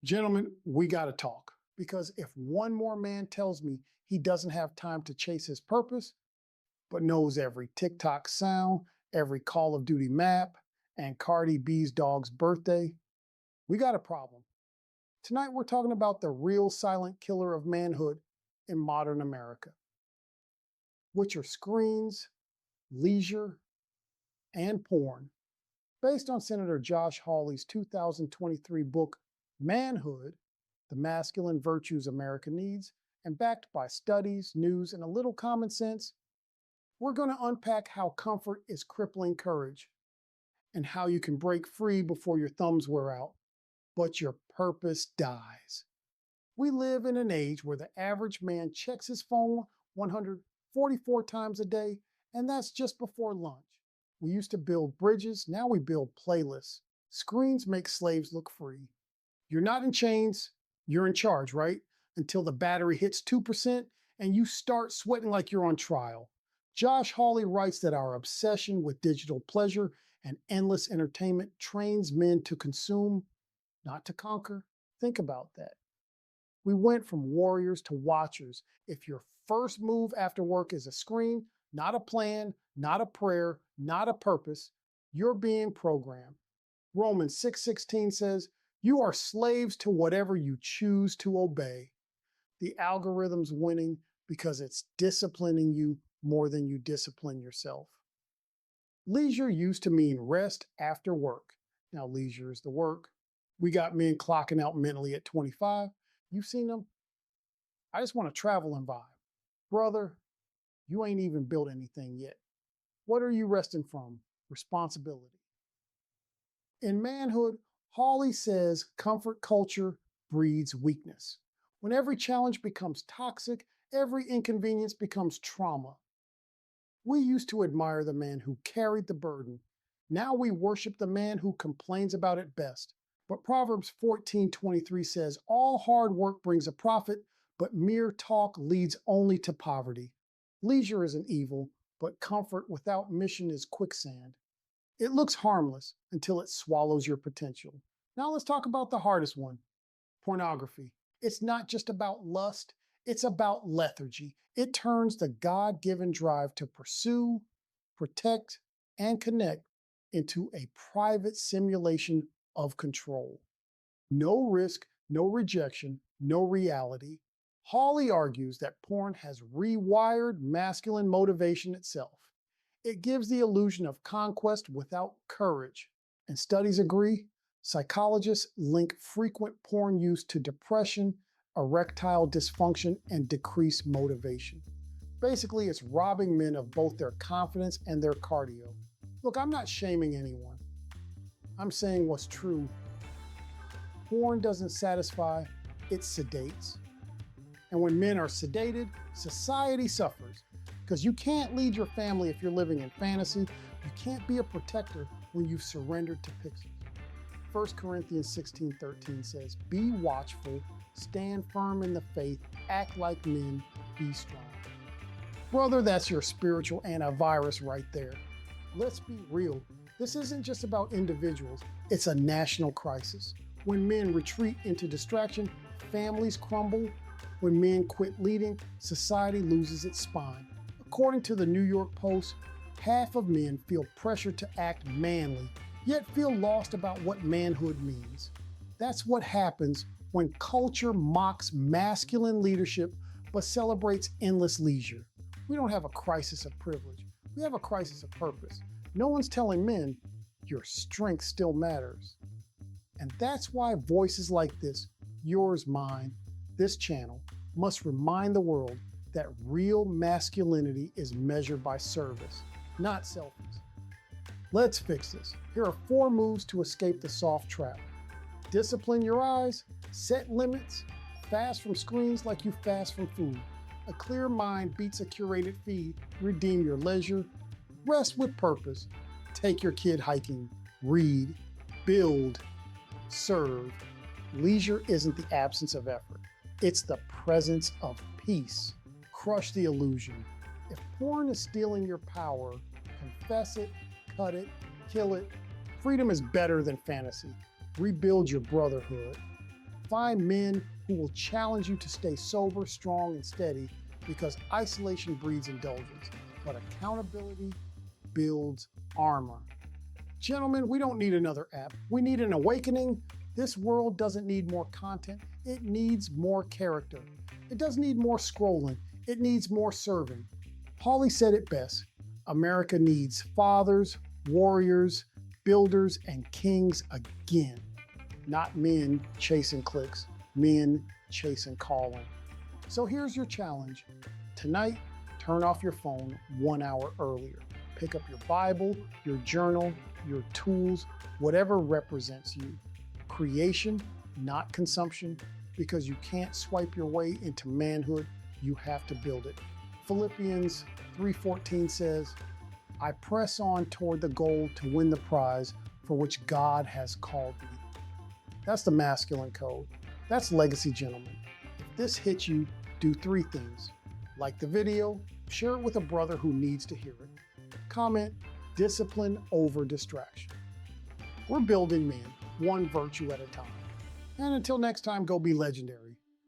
Gentlemen, we got to talk because if one more man tells me he doesn't have time to chase his purpose, but knows every TikTok sound, every Call of Duty map, and Cardi B's dog's birthday, we got a problem. Tonight, we're talking about the real silent killer of manhood in modern America, which are screens, leisure, and porn. Based on Senator Josh Hawley's 2023 book, Manhood, The Masculine Virtues America Needs, and backed by studies, news, and a little common sense, we're going to unpack how comfort is crippling courage and how you can break free before your thumbs wear out, but your purpose dies. We live in an age where the average man checks his phone 144 times a day, and that's just before lunch. We used to build bridges, now we build playlists. Screens make slaves look free. You're not in chains, you're in charge, right? Until the battery hits 2% and you start sweating like you're on trial. Josh Hawley writes that our obsession with digital pleasure and endless entertainment trains men to consume, not to conquer. Think about that. We went from warriors to watchers. If your first move after work is a screen, not a plan, not a prayer, not a purpose, you're being programmed. Romans 6:16 says, "You are slaves to whatever you choose to obey." The algorithm's winning because it's disciplining you more than you discipline yourself. Leisure used to mean rest after work. Now leisure is the work. We got men clocking out mentally at 25. You've seen them? I just want to travel and vibe. Brother, you ain't even built anything yet. What are you resting from? Responsibility. In Manhood, Hawley says comfort culture breeds weakness. When every challenge becomes toxic, every inconvenience becomes trauma. We used to admire the man who carried the burden. Now we worship the man who complains about it best. But Proverbs 14:23 says, "All hard work brings a profit, but mere talk leads only to poverty." Leisure isn't evil, but comfort without mission is quicksand. It looks harmless until it swallows your potential. Now let's talk about the hardest one, pornography. It's not just about lust, it's about lethargy. It turns the God-given drive to pursue, protect, and connect into a private simulation of control. No risk, no rejection, no reality. Hawley argues that porn has rewired masculine motivation itself. It gives the illusion of conquest without courage. And studies agree, psychologists link frequent porn use to depression, erectile dysfunction, and decreased motivation. Basically, it's robbing men of both their confidence and their cardio. Look, I'm not shaming anyone. I'm saying what's true. Porn doesn't satisfy, it sedates. And when men are sedated, society suffers. Because you can't lead your family if you're living in fantasy. You can't be a protector when you've surrendered to pixels. 1 Corinthians 16:13 says, "Be watchful, stand firm in the faith, act like men, be strong." Brother, that's your spiritual antivirus right there. Let's be real. This isn't just about individuals. It's a national crisis. When men retreat into distraction, families crumble. When men quit leading, society loses its spine. According to the New York Post, half of men feel pressure to act manly, yet feel lost about what manhood means. That's what happens when culture mocks masculine leadership but celebrates endless leisure. We don't have a crisis of privilege. We have a crisis of purpose. No one's telling men, your strength still matters. And that's why voices like this, yours, mine, this channel, must remind the world that real masculinity is measured by service, not selfies. Let's fix this. Here are 4 moves to escape the soft trap. Discipline your eyes, set limits, fast from screens like you fast from food. A clear mind beats a curated feed. Redeem your leisure. Rest with purpose. Take your kid hiking. Read. Build. Serve. Leisure isn't the absence of effort. It's the presence of peace. Crush the illusion. If porn is stealing your power, confess it, cut it, kill it. Freedom is better than fantasy. Rebuild your brotherhood. Find men who will challenge you to stay sober, strong, and steady, because isolation breeds indulgence, but accountability builds armor. Gentlemen, we don't need another app. We need an awakening. This world doesn't need more content. It needs more character. It doesn't need more scrolling. It needs more serving. Hawley said it best. America needs fathers, warriors, builders, and kings again. Not men chasing clicks, men chasing calling. So here's your challenge. Tonight, turn off your phone 1 hour earlier. Pick up your Bible, your journal, your tools, whatever represents you. Creation, not consumption, because you can't swipe your way into manhood, you have to build it. Philippians 3:14 says, I press on toward the goal to win the prize for which God has called me. That's the masculine code. That's legacy, gentlemen. If this hits you, do 3 things. Like the video, share it with a brother who needs to hear it. Comment, discipline over distraction. We're building men, one virtue at a time. And until next time, go be legendary.